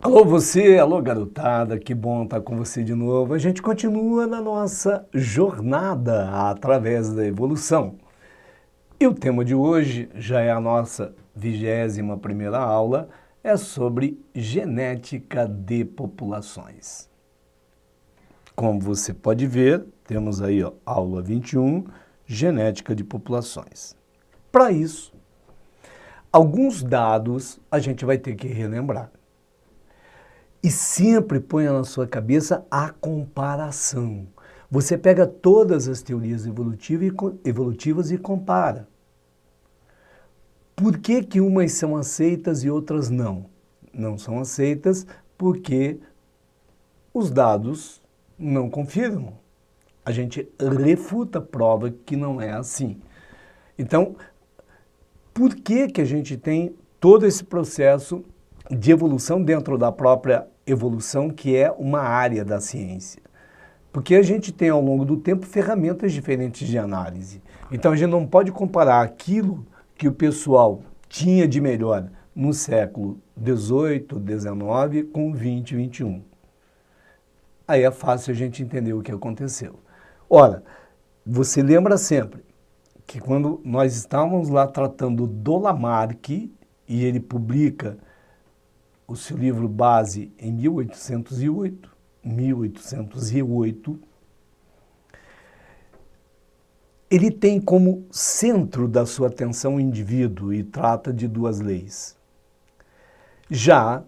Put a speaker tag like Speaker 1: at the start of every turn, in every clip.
Speaker 1: Alô você, alô garotada, que bom estar com você de novo. A gente continua na nossa jornada através da evolução. E o tema de hoje já é a nossa 21ª aula, é sobre genética de populações. Como você pode ver, temos aí aula 21, genética de populações. Para isso, alguns dados a gente vai ter que relembrar. E sempre ponha na sua cabeça a comparação. Você pega todas as teorias evolutivas e compara. Por que que umas são aceitas e outras não? Não são aceitas porque os dados não confirmam. A gente refuta a prova que não é assim. Então, por que que a gente tem todo esse processo de evolução dentro da própria evolução, que é uma área da ciência? Porque a gente tem ao longo do tempo ferramentas diferentes de análise. Então a gente não pode comparar aquilo que o pessoal tinha de melhor no século XVIII, XIX com o XX e XXI. Aí é fácil a gente entender o que aconteceu. Ora, você lembra sempre que quando nós estávamos lá tratando do Lamarck, e ele publica o seu livro base em 1808, ele tem como centro da sua atenção o indivíduo e trata de duas leis. Já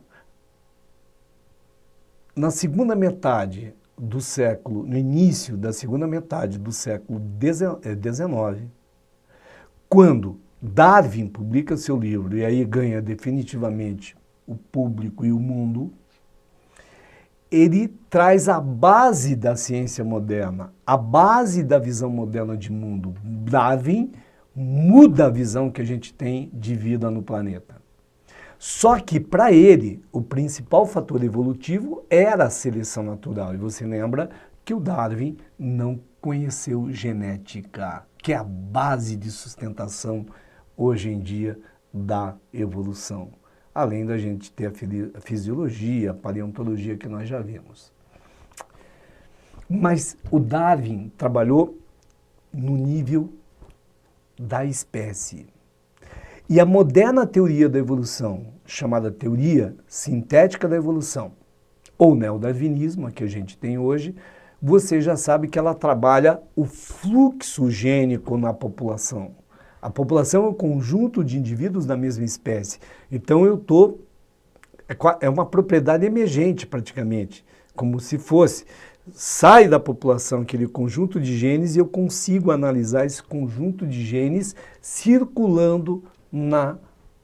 Speaker 1: na segunda metade do século, no início da segunda metade do século XIX, quando Darwin publica seu livro e aí ganha definitivamente o público e o mundo, ele traz a base da ciência moderna, a base da visão moderna de mundo. Darwin muda a visão que a gente tem de vida no planeta. Só que, para ele, o principal fator evolutivo era a seleção natural. E você lembra que o Darwin não conheceu genética, que é a base de sustentação, hoje em dia, da evolução. Além da gente ter a fisiologia, a paleontologia que nós já vimos. Mas o Darwin trabalhou no nível da espécie. E a moderna teoria da evolução, chamada teoria sintética da evolução, ou neodarwinismo, a que a gente tem hoje, você já sabe que ela trabalha o fluxo gênico na população. A população é um conjunto de indivíduos da mesma espécie. Então é uma propriedade emergente praticamente, como se fosse, sai da população aquele conjunto de genes e eu consigo analisar esse conjunto de genes circulando na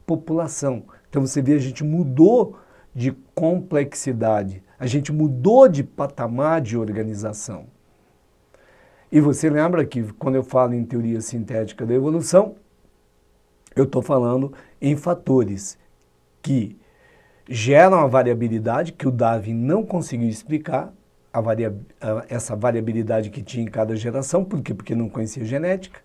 Speaker 1: população. Então você vê, a gente mudou de complexidade, a gente mudou de patamar de organização. E você lembra que quando eu falo em teoria sintética da evolução, eu estou falando em fatores que geram a variabilidade que o Darwin não conseguiu explicar, essa variabilidade que tinha em cada geração, por quê? Porque não conhecia genética,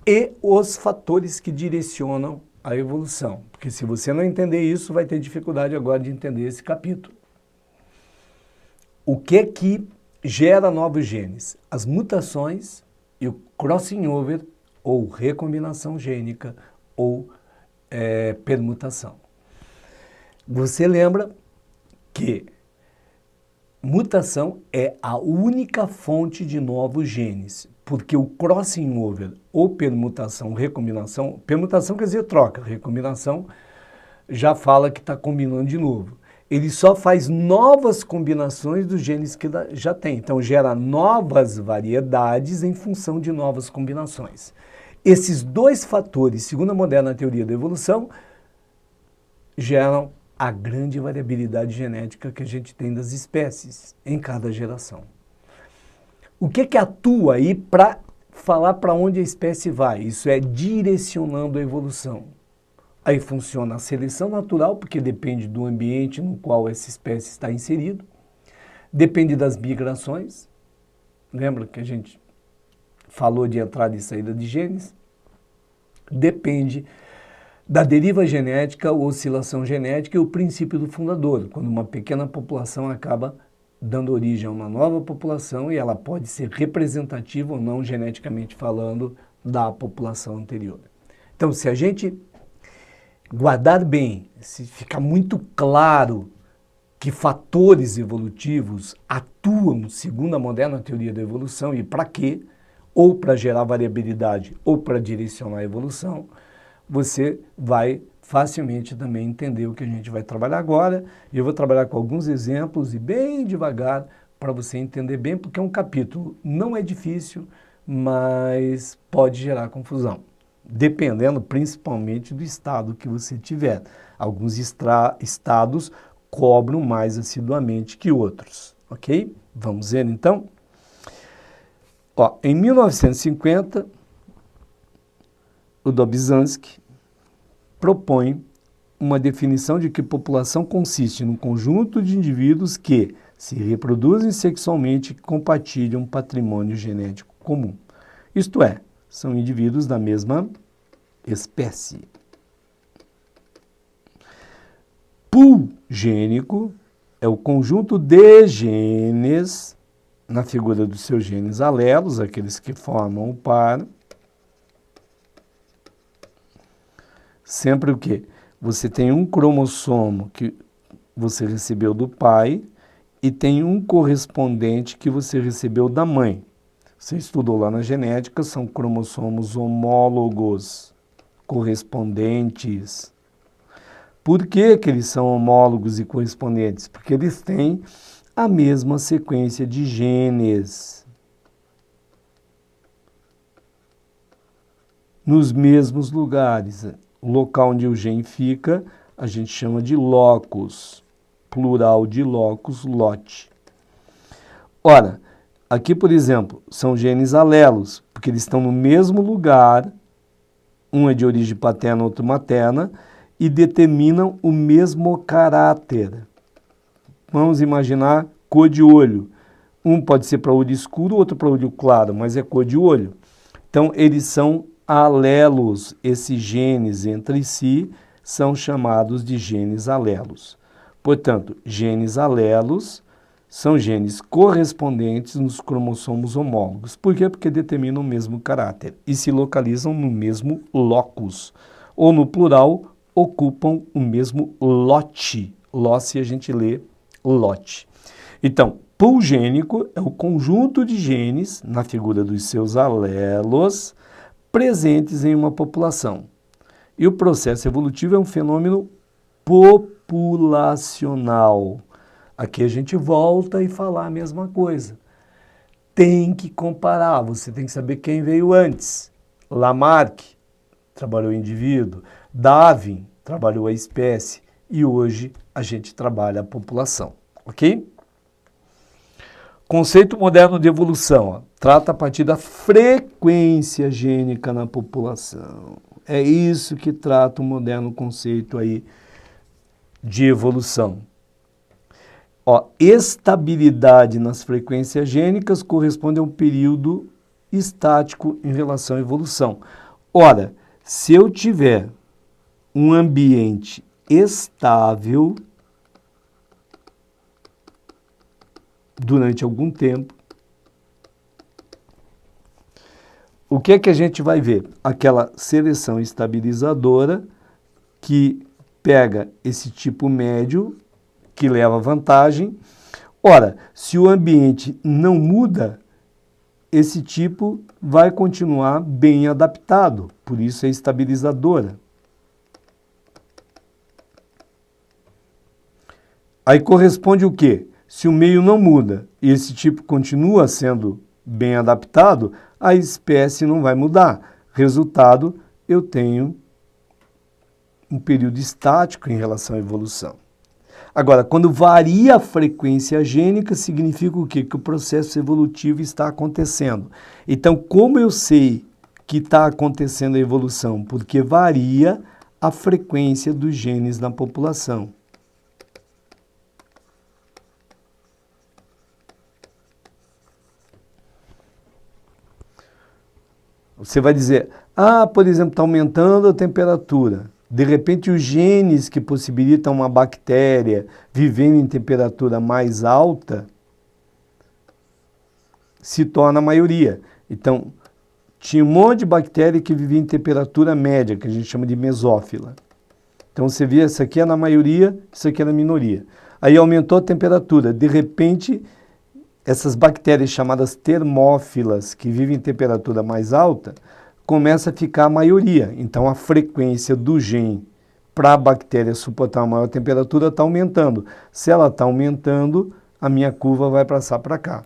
Speaker 1: e os fatores que direcionam a evolução. Porque se você não entender isso, vai ter dificuldade agora de entender esse capítulo. O que gera novos genes? As mutações e o crossing over, ou recombinação gênica, ou permutação. Você lembra que mutação é a única fonte de novos genes, porque o crossing over, ou permutação, recombinação, permutação quer dizer troca, recombinação já fala que está combinando de novo. Ele só faz novas combinações dos genes que já tem. Então, gera novas variedades em função de novas combinações. Esses dois fatores, segundo a moderna teoria da evolução, geram a grande variabilidade genética que a gente tem das espécies em cada geração. O que atua aí para falar para onde a espécie vai? Isso é direcionando a evolução. Aí funciona a seleção natural, porque depende do ambiente no qual essa espécie está inserida. Depende das migrações. Lembra que a gente falou de entrada e saída de genes? Depende da deriva genética, oscilação genética e o princípio do fundador, quando uma pequena população acaba dando origem a uma nova população e ela pode ser representativa ou não, geneticamente falando, da população anterior. Então, se a gente guardar bem, se ficar muito claro que fatores evolutivos atuam segundo a moderna teoria da evolução e para quê, ou para gerar variabilidade ou para direcionar a evolução, você vai facilmente também entender o que a gente vai trabalhar agora. Eu vou trabalhar com alguns exemplos e bem devagar para você entender bem, porque é um capítulo, não é difícil, mas pode gerar confusão, dependendo principalmente do estado que você tiver. Alguns estados cobram mais assiduamente que outros, ok? Vamos ver então? Ó, em 1950, o Dobzhansky propõe uma definição de que população consiste num conjunto de indivíduos que se reproduzem sexualmente e compartilham um patrimônio genético comum. Isto é, são indivíduos da mesma espécie. Pool gênico é o conjunto de genes, na figura dos seus genes alelos, aqueles que formam o par. Sempre o quê? Você tem um cromossomo que você recebeu do pai e tem um correspondente que você recebeu da mãe. Você estudou lá na genética, são cromossomos homólogos, correspondentes. Por que que eles são homólogos e correspondentes? Porque eles têm a mesma sequência de genes nos mesmos lugares. O local onde o gene fica, a gente chama de locus, plural de locus, lote. Ora, aqui, por exemplo, são genes alelos, porque eles estão no mesmo lugar, um é de origem paterna, outro materna, e determinam o mesmo caráter. Vamos imaginar cor de olho. Um pode ser para olho escuro, outro para olho claro, mas é cor de olho. Então, eles são alelos, esses genes entre si são chamados de genes alelos. Portanto, genes alelos são genes correspondentes nos cromossomos homólogos. Por quê? Porque determinam o mesmo caráter e se localizam no mesmo locus. Ou no plural, ocupam o mesmo lote. Lote a gente lê lote. Então, pool gênico é o conjunto de genes, na figura dos seus alelos, presentes em uma população. E o processo evolutivo é um fenômeno populacional. Aqui a gente volta e fala a mesma coisa. Tem que comparar, você tem que saber quem veio antes. Lamarck trabalhou o indivíduo, Darwin trabalhou a espécie e hoje a gente trabalha a população, ok? Conceito moderno de evolução, ó, trata a partir da frequência gênica na população. É isso que trata o moderno conceito aí de evolução. Ó, estabilidade nas frequências gênicas corresponde a um período estático em relação à evolução. Ora, se eu tiver um ambiente estável durante algum tempo, o que é que a gente vai ver? Aquela seleção estabilizadora que pega esse tipo médio, que leva vantagem. Ora, se o ambiente não muda, esse tipo vai continuar bem adaptado, por isso é estabilizadora. Aí corresponde o quê? Se o meio não muda e esse tipo continua sendo bem adaptado, a espécie não vai mudar. Resultado, eu tenho um período estático em relação à evolução. Agora, quando varia a frequência gênica, significa o quê? Que o processo evolutivo está acontecendo. Então, como eu sei que está acontecendo a evolução? Porque varia a frequência dos genes na população. Você vai dizer, por exemplo, está aumentando a temperatura. De repente, os genes que possibilitam uma bactéria vivendo em temperatura mais alta se torna a maioria. Então, tinha um monte de bactéria que vivia em temperatura média, que a gente chama de mesófila. Então, você via, isso aqui é na maioria, isso aqui é na minoria. Aí aumentou a temperatura. De repente, essas bactérias chamadas termófilas, que vivem em temperatura mais alta, começa a ficar a maioria. Então, a frequência do gene para a bactéria suportar uma maior temperatura está aumentando. Se ela está aumentando, a minha curva vai passar para cá.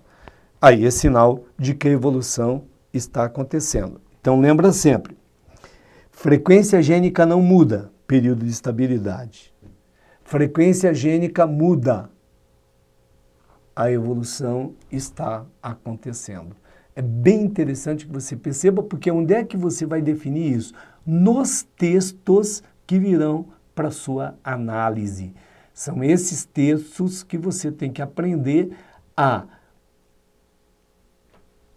Speaker 1: Aí é sinal de que a evolução está acontecendo. Então, lembra sempre, frequência gênica não muda, período de estabilidade. Frequência gênica muda, a evolução está acontecendo. É bem interessante que você perceba, porque onde é que você vai definir isso? Nos textos que virão para sua análise. São esses textos que você tem que aprender a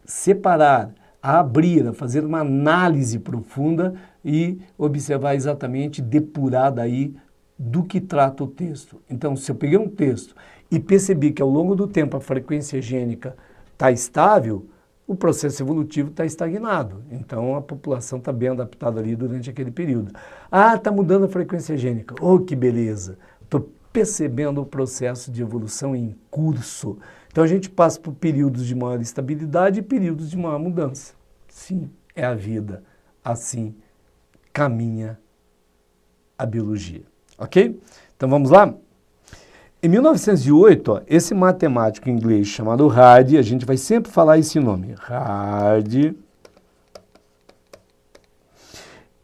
Speaker 1: separar, a abrir, a fazer uma análise profunda e observar exatamente, depurar daí do que trata o texto. Então, se eu peguei um texto e percebi que ao longo do tempo a frequência gênica está estável, o processo evolutivo está estagnado. Então, a população está bem adaptada ali durante aquele período. Ah, está mudando a frequência gênica. Oh, que beleza! Estou percebendo o processo de evolução em curso. Então, a gente passa por períodos de maior estabilidade e períodos de maior mudança. Sim, é a vida. Assim caminha a biologia. Ok? Então, vamos lá? Em 1908, esse matemático inglês chamado Hardy, a gente vai sempre falar esse nome, Hardy,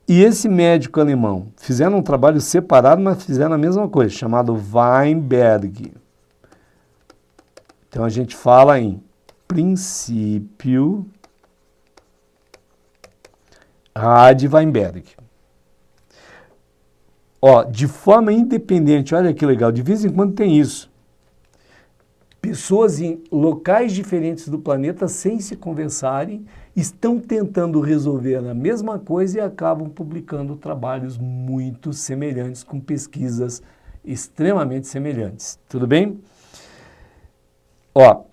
Speaker 1: e esse médico alemão fizeram um trabalho separado, mas fizeram a mesma coisa, chamado Weinberg. Então a gente fala em princípio Hardy-Weinberg. Ó, de forma independente, olha que legal, de vez em quando tem isso. Pessoas em locais diferentes do planeta, sem se conversarem, estão tentando resolver a mesma coisa e acabam publicando trabalhos muito semelhantes, com pesquisas extremamente semelhantes. Tudo bem? Ó,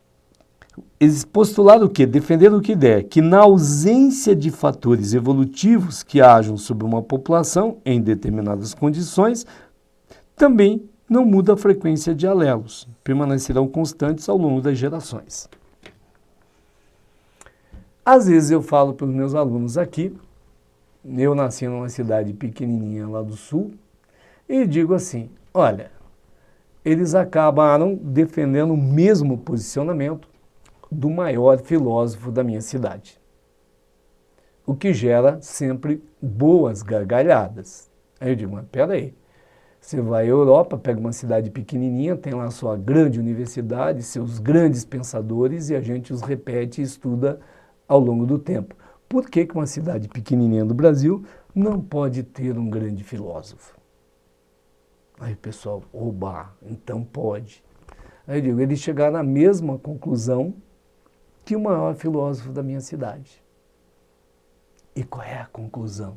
Speaker 1: eles postularam o quê? Defenderam o que der, que na ausência de fatores evolutivos que ajam sobre uma população em determinadas condições, também não muda a frequência de alelos, permanecerão constantes ao longo das gerações. Às vezes eu falo para os meus alunos aqui, eu nasci numa cidade pequenininha lá do sul, e digo assim, olha, eles acabaram defendendo o mesmo posicionamento do maior filósofo da minha cidade, o que gera sempre boas gargalhadas. Aí eu digo, mas peraí, você vai à Europa, pega uma cidade pequenininha, tem lá sua grande universidade, seus grandes pensadores, e a gente os repete e estuda ao longo do tempo. Por que uma cidade pequenininha do Brasil não pode ter um grande filósofo? Aí o pessoal, oba, então pode. Aí eu digo, eles chegaram à mesma conclusão que o maior filósofo da minha cidade. E qual é a conclusão?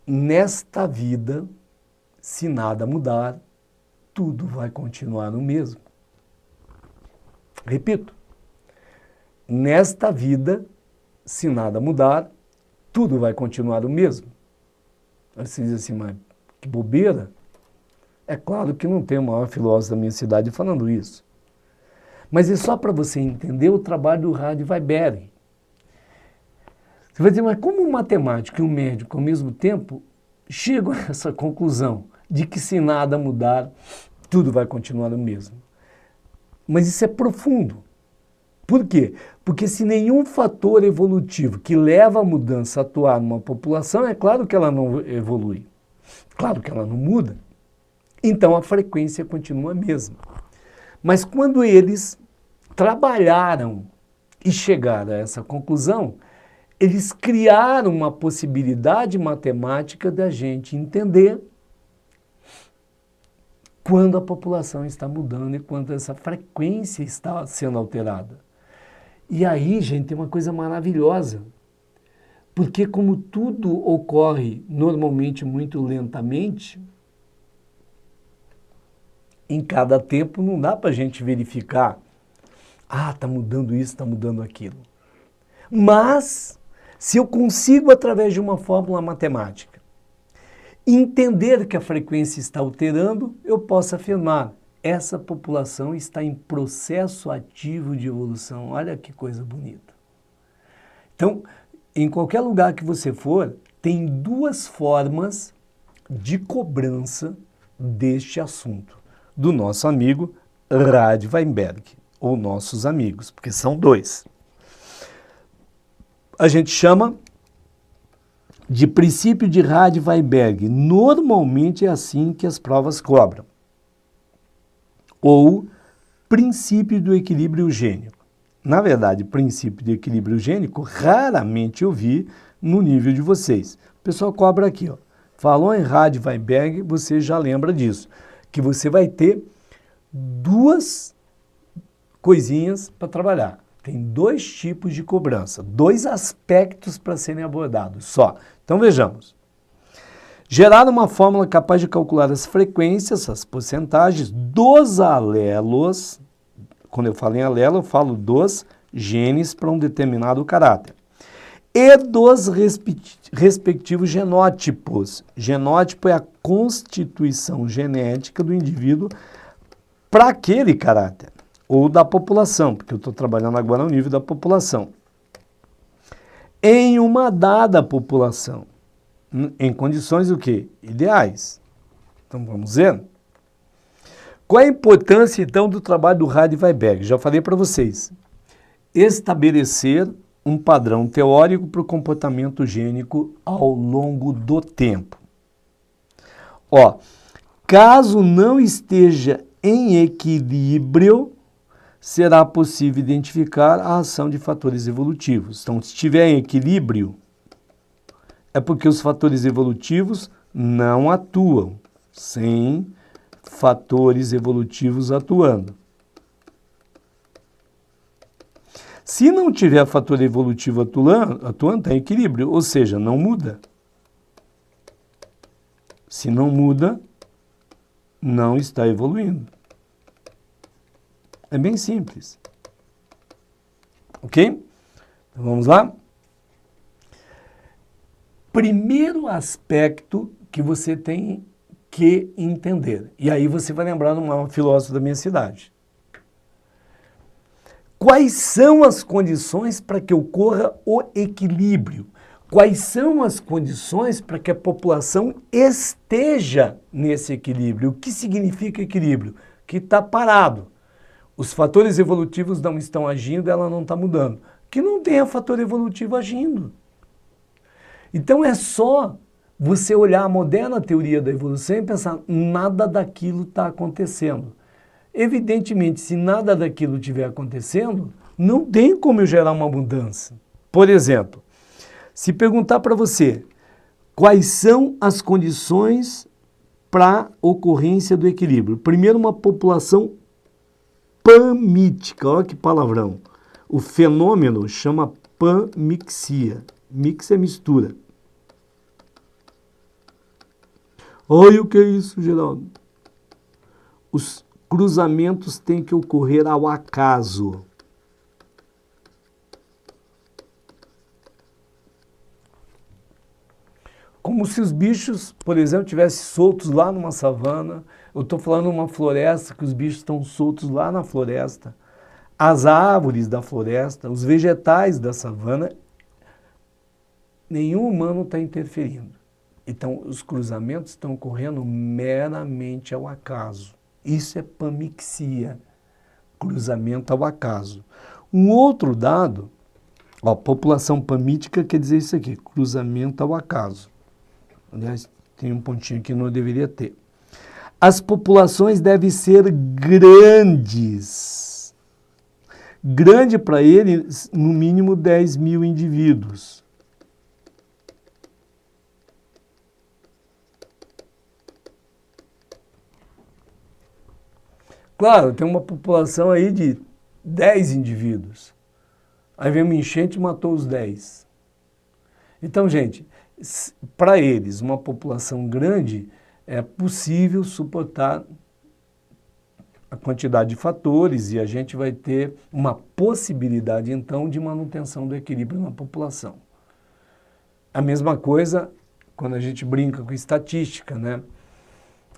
Speaker 1: Nesta vida, se nada mudar, tudo vai continuar no mesmo. Repito, nesta vida, se nada mudar, tudo vai continuar o mesmo. Aí você diz assim, mas que bobeira. É claro que não tem o maior filósofo da minha cidade falando isso. Mas é só para você entender o trabalho do Hardy-Weinberg. Você vai dizer, mas como um matemático e um médico ao mesmo tempo chegam a essa conclusão de que se nada mudar, tudo vai continuar o mesmo? Mas isso é profundo. Por quê? Porque se nenhum fator evolutivo que leva a mudança a atuar numa população, é claro que ela não evolui. Claro que ela não muda. Então a frequência continua a mesma. Mas quando eles trabalharam e chegaram a essa conclusão, eles criaram uma possibilidade matemática da gente entender quando a população está mudando e quando essa frequência está sendo alterada. E aí, gente, tem uma coisa maravilhosa. Porque como tudo ocorre normalmente muito lentamente, em cada tempo não dá para a gente verificar, está mudando isso, está mudando aquilo. Mas, se eu consigo, através de uma fórmula matemática, entender que a frequência está alterando, eu posso afirmar, essa população está em processo ativo de evolução. Olha que coisa bonita. Então, em qualquer lugar que você for, tem duas formas de cobrança deste assunto, do nosso amigo Rad Weinberg, ou nossos amigos, porque são dois. A gente chama de princípio de Rad Weinberg. Normalmente é assim que as provas cobram. Ou princípio do equilíbrio gênico. Na verdade, princípio de equilíbrio gênico, raramente eu vi no nível de vocês. O pessoal cobra aqui, ó. Falou em Rad Weinberg, você já lembra disso. Que você vai ter duas coisinhas para trabalhar. Tem dois tipos de cobrança, dois aspectos para serem abordados só. Então vejamos. Gerar uma fórmula capaz de calcular as frequências, as porcentagens dos alelos. Quando eu falo em alelo, eu falo dos genes para um determinado caráter. E dos respectivos genótipos. Genótipo é a constituição genética do indivíduo para aquele caráter, ou da população, porque eu estou trabalhando agora no nível da população. Em uma dada população, em condições o quê? Ideais. Então vamos ver. Qual é a importância então do trabalho do Rad Weinberg? Já falei para vocês. Estabelecer um padrão teórico para o comportamento gênico ao longo do tempo. Ó, caso não esteja em equilíbrio, será possível identificar a ação de fatores evolutivos. Então, se estiver em equilíbrio, é porque os fatores evolutivos não atuam, sem fatores evolutivos atuando. Se não tiver fator evolutivo atuando, está em equilíbrio, ou seja, não muda. Se não muda, não está evoluindo. É bem simples. Ok? Então vamos lá? Primeiro aspecto que você tem que entender. E aí você vai lembrar de uma filósofa da minha cidade. Quais são as condições para que ocorra o equilíbrio? Quais são as condições para que a população esteja nesse equilíbrio? O que significa equilíbrio? Que está parado. Os fatores evolutivos não estão agindo, ela não está mudando. Que não tenha fator evolutivo agindo. Então é só você olhar a moderna teoria da evolução e pensar, nada daquilo está acontecendo. Evidentemente, se nada daquilo estiver acontecendo, não tem como eu gerar uma mudança. Por exemplo, se perguntar para você quais são as condições para ocorrência do equilíbrio. Primeiro, uma população panmítica, olha que palavrão. O fenômeno chama panmixia. Mix é mistura. Olha o que é isso, Geraldo. Os cruzamentos têm que ocorrer ao acaso. Como se os bichos, por exemplo, estivessem soltos lá numa savana. Eu estou falando numa floresta, que os bichos estão soltos lá na floresta. As árvores da floresta, os vegetais da savana, nenhum humano está interferindo. Então, os cruzamentos estão ocorrendo meramente ao acaso. Isso é panmixia, cruzamento ao acaso. Um outro dado, ó, população panmítica quer dizer isso aqui, cruzamento ao acaso. Aliás, tem um pontinho que não deveria ter. As populações devem ser grandes. Grande para ele, no mínimo 10 mil indivíduos. Claro, tem uma população aí de 10 indivíduos. Aí vem uma enchente e matou os 10. Então, gente, para eles, uma população grande é possível suportar a quantidade de fatores e a gente vai ter uma possibilidade, então, de manutenção do equilíbrio na população. A mesma coisa quando a gente brinca com estatística, né?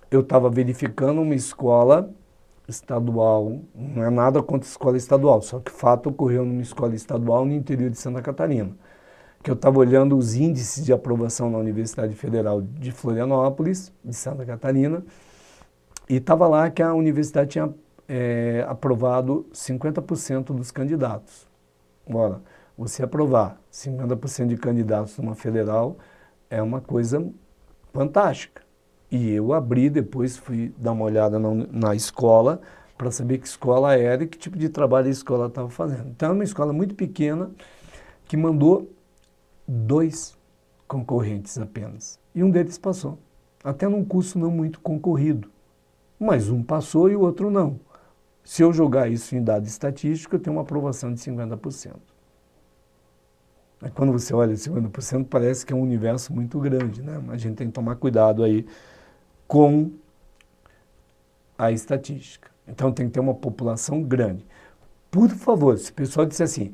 Speaker 1: Eu estava verificando uma escola estadual, não é nada contra a escola estadual, só que o fato ocorreu numa escola estadual no interior de Santa Catarina, que eu estava olhando os índices de aprovação na Universidade Federal de Florianópolis, de Santa Catarina, e estava lá que a universidade tinha aprovado 50% dos candidatos. Ora, você aprovar 50% de candidatos numa federal é uma coisa fantástica. E eu abri, depois fui dar uma olhada na escola para saber que escola era e que tipo de trabalho a escola estava fazendo. Então é uma escola muito pequena que mandou 2 concorrentes apenas. E um deles passou. Até num curso não muito concorrido. Mas um passou e o outro não. Se eu jogar isso em dado estatístico, eu tenho uma aprovação de 50%. Quando você olha 50%, parece que é um universo muito grande, né? A gente tem que tomar cuidado aí com a estatística. Então tem que ter uma população grande. Por favor, se o pessoal disser assim,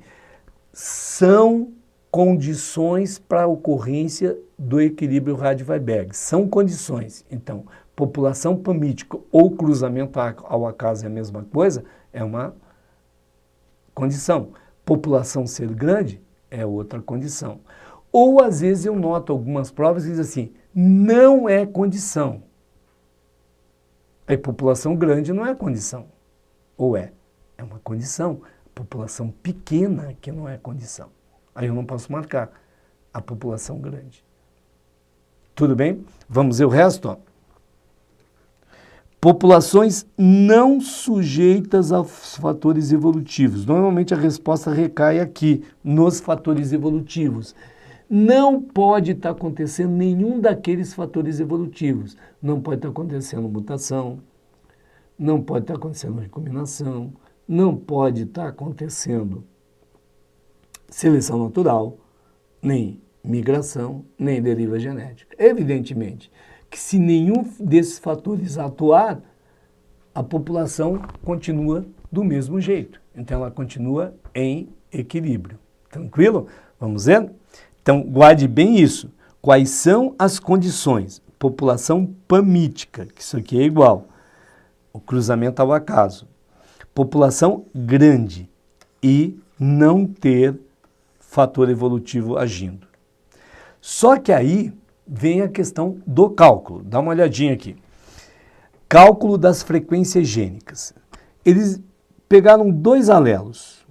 Speaker 1: são condições para a ocorrência do equilíbrio Radivai-Beg. São condições. Então, população pamítica ou cruzamento ao acaso é a mesma coisa, é uma condição. População ser grande é outra condição. Ou, às vezes, eu noto algumas provas que dizem assim, não é condição. A população grande não é condição. Ou é? É uma condição. População pequena que não é condição. Aí eu não posso marcar a população grande. Tudo bem? Vamos ver o resto? Ó. Populações não sujeitas aos fatores evolutivos. Normalmente a resposta recai aqui, nos fatores evolutivos. Não pode estar acontecendo nenhum daqueles fatores evolutivos. Não pode estar acontecendo mutação, não pode estar acontecendo recombinação, não pode estar acontecendo seleção natural, nem migração, nem deriva genética. Evidentemente que se nenhum desses fatores atuar, a população continua do mesmo jeito. Então ela continua em equilíbrio. Tranquilo? Vamos ver? Então guarde bem isso. Quais são as condições? População pamítica, que isso aqui é igual. O cruzamento ao acaso. População grande e não ter fator evolutivo agindo. Só que aí vem a questão do cálculo. Dá uma olhadinha aqui. Cálculo das frequências gênicas. Eles pegaram 2 alelos.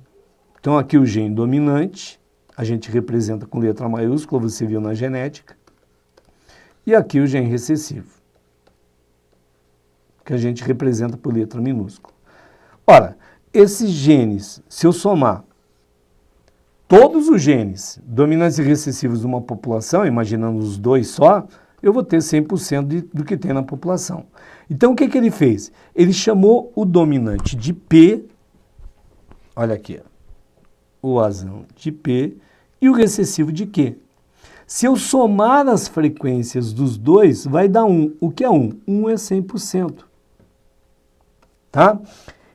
Speaker 1: Então aqui o gene dominante, a gente representa com letra maiúscula, você viu na genética. E aqui o gene recessivo, que a gente representa por letra minúscula. Ora, esses genes, se eu somar todos os genes dominantes e recessivos de uma população, imaginando os 2 só, eu vou ter 100% do que tem na população. Então, o que ele fez? Ele chamou o dominante de P, olha aqui, o Azão de P, e o recessivo de Q. Se eu somar as frequências dos 2, vai dar 1. O que é 1? 1 é 100%. Tá?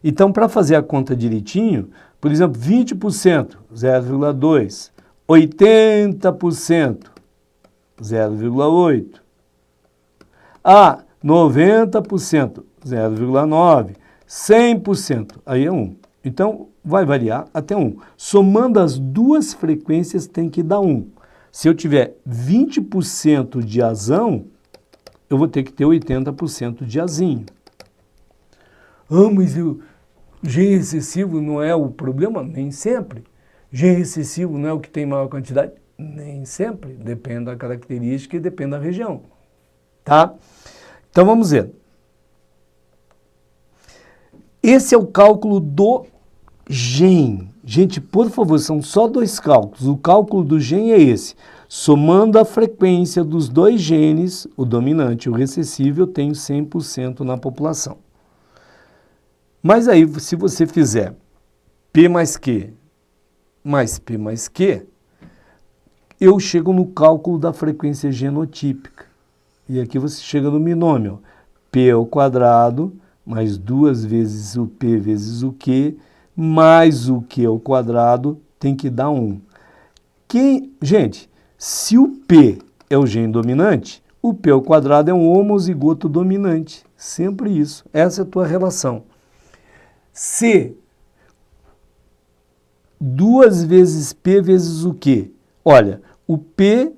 Speaker 1: Então, para fazer a conta direitinho, por exemplo, 20%, 0,2, 80%, 0,8, 90%, 0,9, 100%, aí é 1. Então, vai variar até 1. Somando as 2 frequências tem que dar 1. Se eu tiver 20% de azão, eu vou ter que ter 80% de azinho. Mas o gene recessivo não é o problema? Nem sempre. Gene recessivo não é o que tem maior quantidade? Nem sempre. Depende da característica e depende da região. Tá? Então vamos ver. Esse é o cálculo do gene. Gente, por favor, são só 2 cálculos. O cálculo do gene é esse. Somando a frequência dos 2 genes, o dominante e o recessivo, eu tenho 100% na população. Mas aí, se você fizer P mais Q mais P mais Q, eu chego no cálculo da frequência genotípica. E aqui você chega no binômio, P ao quadrado, mais 2 vezes o P vezes o Q, mais o Q ao quadrado, tem que dar 1. Gente, se o P é o gene dominante, o P ao quadrado é um homozigoto dominante. Sempre isso. Essa é a tua relação. Se 2 vezes P vezes o Q. Olha, o P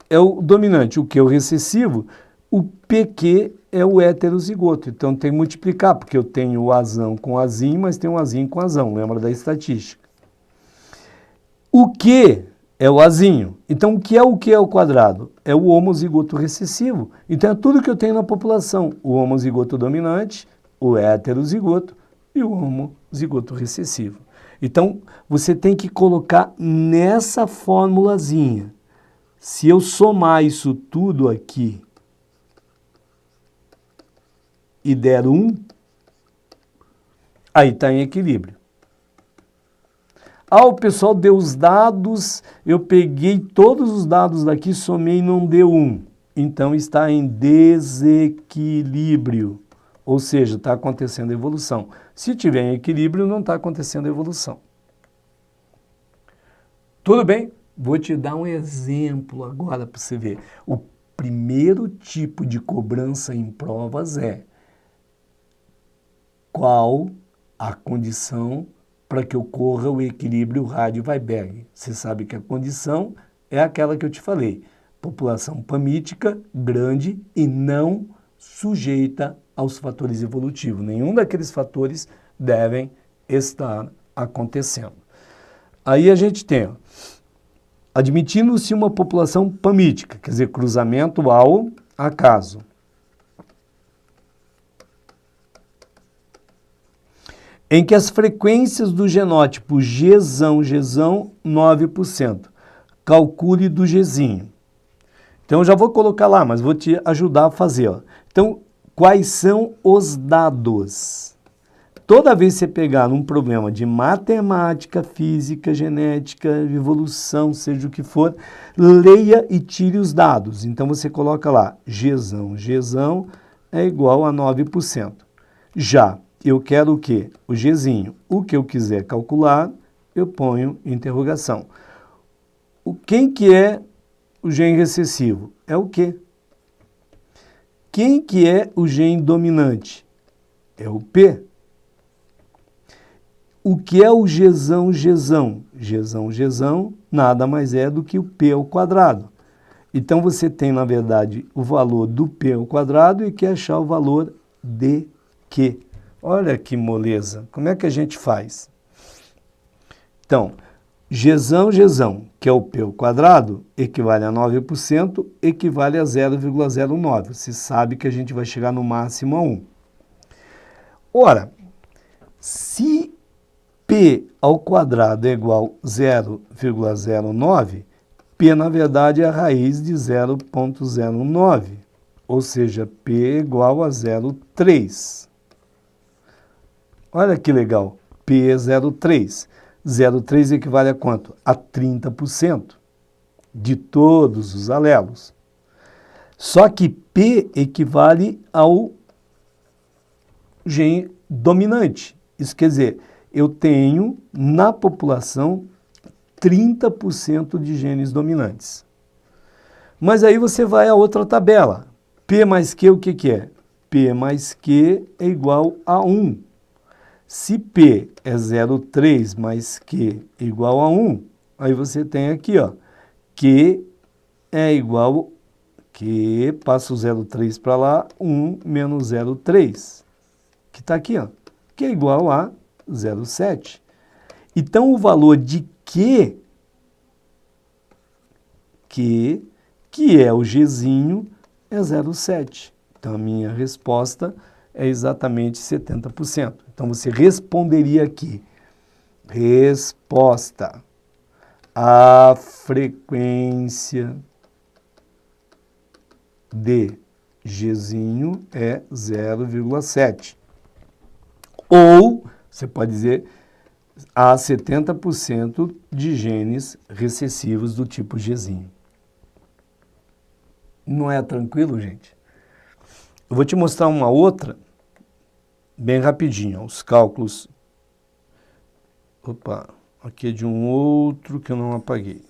Speaker 1: é o dominante, o Q é o recessivo, o PQ é o heterozigoto. Então tem que multiplicar, porque eu tenho o azão com azinho, mas tenho o azinho com azão. Lembra da estatística? O Q é o azinho. Então, o que é o Q ao quadrado? É o homozigoto recessivo. Então, é tudo que eu tenho na população. O homozigoto dominante, o heterozigoto e o homozigoto recessivo. Então, você tem que colocar nessa formulazinha. Se eu somar isso tudo aqui e der 1, aí está em equilíbrio. Ah, o pessoal deu os dados, eu peguei todos os dados daqui, somei e não deu 1. Então está em desequilíbrio, ou seja, está acontecendo evolução. Se tiver em equilíbrio, não está acontecendo evolução. Tudo bem? Vou te dar um exemplo agora para você ver. O primeiro tipo de cobrança em provas é qual a condição para que ocorra o equilíbrio Radie-Weiberg. Você sabe que a condição é aquela que eu te falei. População pamítica, grande e não sujeita aos fatores evolutivos. Nenhum daqueles fatores devem estar acontecendo. Aí a gente tem, admitindo-se uma população pamítica, quer dizer, cruzamento ao acaso. Em que as frequências do genótipo Gzão, 9%. Calcule do Gzinho. Então, eu já vou colocar lá, mas vou te ajudar a fazer. Ó. Então, quais são os dados? Toda vez que você pegar um problema de matemática, física, genética, evolução, seja o que for, leia e tire os dados. Então, você coloca lá, Gzão é igual a 9%. Já eu quero o quê? O Gzinho. O que eu quiser calcular, eu ponho interrogação. Quem que é o gene recessivo? É o Q. Quem que é o gene dominante? É o P. O que é o Gzão? Gzão nada mais é do que o P ao quadrado. Então, você tem, na verdade, o valor do P ao quadrado e quer achar o valor de Q. Olha que moleza. Como é que a gente faz? Então, Gzão, que é o P ao quadrado, equivale a 9%, equivale a 0,09. Você sabe que a gente vai chegar no máximo a 1. Ora, se P ao quadrado é igual a 0,09, P, na verdade, é a raiz de 0,09. Ou seja, P é igual a 0,3. Olha que legal, P é 0,3. 0,3 equivale a quanto? A 30% de todos os alelos. Só que P equivale ao gene dominante. Isso quer dizer, eu tenho na população 30% de genes dominantes. Mas aí você vai a outra tabela. P mais Q, o que que é? P mais Q é igual a 1. Se P é 0,3 mais Q igual a 1, aí você tem aqui, ó, Q é igual, Q, passa o 0,3 para lá, 1 menos 0,3, que está aqui, ó, que é igual a 0,7. Então, o valor de Q, que é o Gzinho, é 0,7. Então, a minha resposta é exatamente 70%. Então, você responderia aqui. Resposta. A frequência de Gzinho é 0,7. Ou, você pode dizer, há 70% de genes recessivos do tipo Gzinho. Não é tranquilo, gente? Eu vou te mostrar uma outra, bem rapidinho, os cálculos. Opa, aqui é de um outro que eu não apaguei.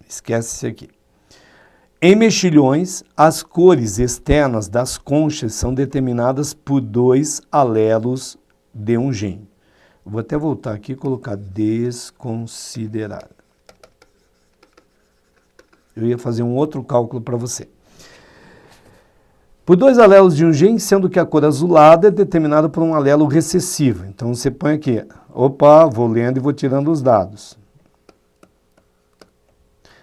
Speaker 1: Esquece esse aqui. Em mexilhões, as cores externas das conchas são determinadas por 2 alelos de um gene. Vou até voltar aqui e colocar desconsiderar. Eu ia fazer um outro cálculo para você. Por 2 alelos de um gene, sendo que a cor azulada é determinada por um alelo recessivo. Então você põe aqui, opa, vou lendo e vou tirando os dados.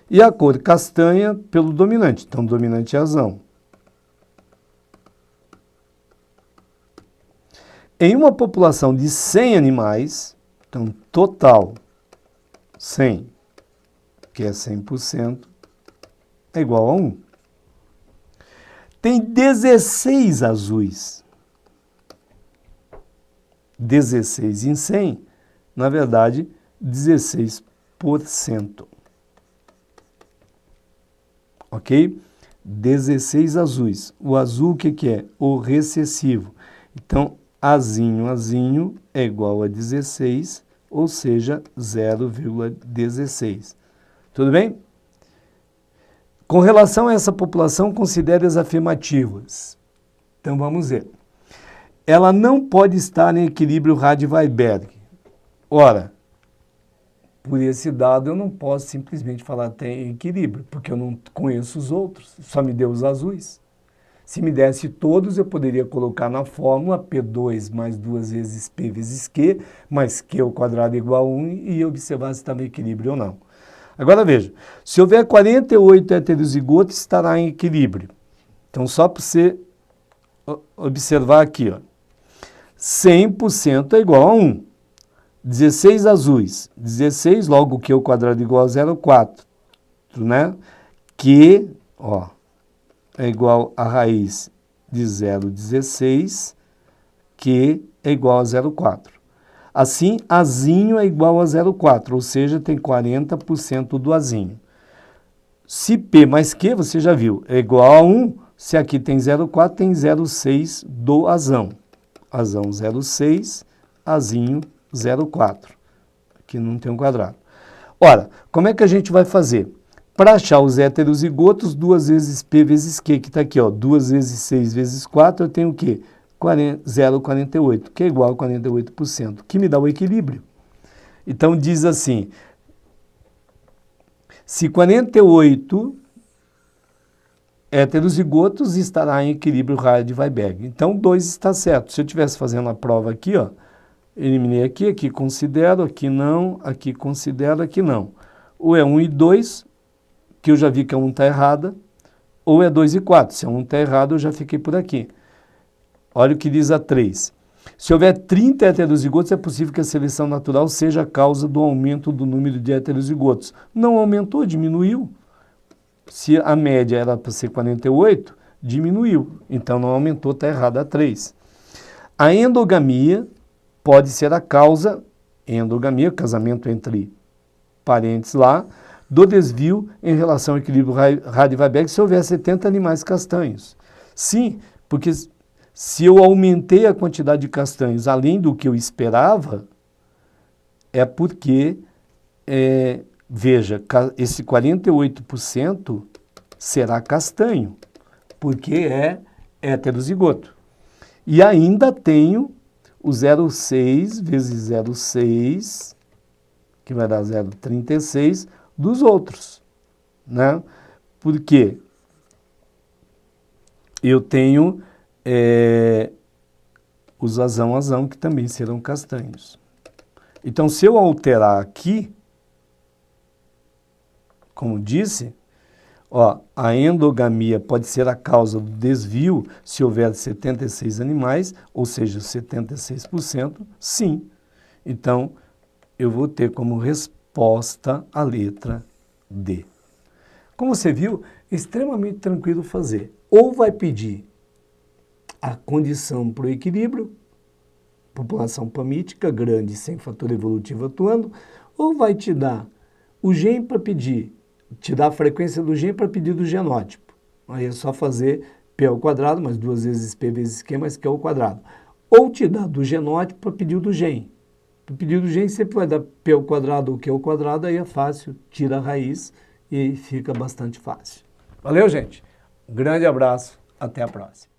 Speaker 1: E a cor castanha pelo dominante, então dominante é azão. Em uma população de 100 animais, então total 100, que é 100%, é igual a 1. Tem 16 azuis. 16 em 100, na verdade, 16%. Ok? 16 azuis. O azul o que é? O recessivo. Então, azinho é igual a 16, ou seja, 0,16. Tudo bem? Com relação a essa população, considere as afirmativas. Então, vamos ver. Ela não pode estar em equilíbrio Radivaiberg. Ora, por esse dado eu não posso simplesmente falar tem equilíbrio, porque eu não conheço os outros, só me deu os azuis. Se me desse todos, eu poderia colocar na fórmula P2 mais 2 vezes P vezes Q, mais Q ao quadrado igual a 1 e observar se está no equilíbrio ou não. Agora veja, se houver 48 heterozigotos, estará em equilíbrio. Então só para você observar aqui, ó, 100% é igual a 1. 16 azuis, 16, logo Q ao quadrado igual a 0,4, né? Q, ó, é igual a raiz de 0,16, Q é igual a 0,4. Assim, azinho é igual a 0,4, ou seja, tem 40% do azinho. Se P mais Q, você já viu, é igual a 1, se aqui tem 0,4, tem 0,6 do azão. Azão 0,6, azinho 0,4. Aqui não tem um quadrado. Ora, como é que a gente vai fazer? Para achar os heterozigotos, 2 vezes P vezes Q, que está aqui, ó, 2 vezes 6 vezes 4, eu tenho o quê? 0,48, que é igual a 48%, que me dá o equilíbrio. Então, diz assim, se 48 heterozigotos, estará em equilíbrio Radivaiberg. Então, 2 está certo. Se eu estivesse fazendo a prova aqui, ó, eliminei aqui, aqui considero, aqui considero, aqui não. Ou é 1 e 2, que eu já vi que a 1 está errada, ou é 2 e 4. Se a 1 está errada, eu já fiquei por aqui. Olha o que diz a 3. Se houver 30 heterozigotos, é possível que a seleção natural seja a causa do aumento do número de heterozigotos. Não aumentou, diminuiu. Se a média era para ser 48, diminuiu. Então não aumentou, está errada a 3. A endogamia pode ser a causa, endogamia, casamento entre parentes lá, do desvio em relação ao equilíbrio Radivaiberg se houver 70 animais castanhos. Sim, porque se eu aumentei a quantidade de castanhos além do que eu esperava, é porque, veja, esse 48% será castanho, porque é heterozigoto. E ainda tenho o 0,6 vezes 0,6, que vai dar 0,36, dos outros, né? Porque eu tenho os azão, que também serão castanhos. Então, se eu alterar aqui, como disse, ó, a endogamia pode ser a causa do desvio se houver 76 animais, ou seja, 76%, sim. Então, eu vou ter como resposta a letra D. Como você viu, é extremamente tranquilo fazer. Ou vai pedir a condição para o equilíbrio, população pamítica grande sem fator evolutivo atuando, ou vai te dar o gene para pedir, te dá a frequência do gene para pedir do genótipo. Aí é só fazer P ao quadrado, mais 2 vezes P vezes Q mais Q ao quadrado. Ou te dá do genótipo para pedir do gene. Para pedir do gene sempre vai dar P ao quadrado ou Q ao quadrado, aí é fácil, tira a raiz e fica bastante fácil. Valeu, gente. Um grande abraço, até a próxima.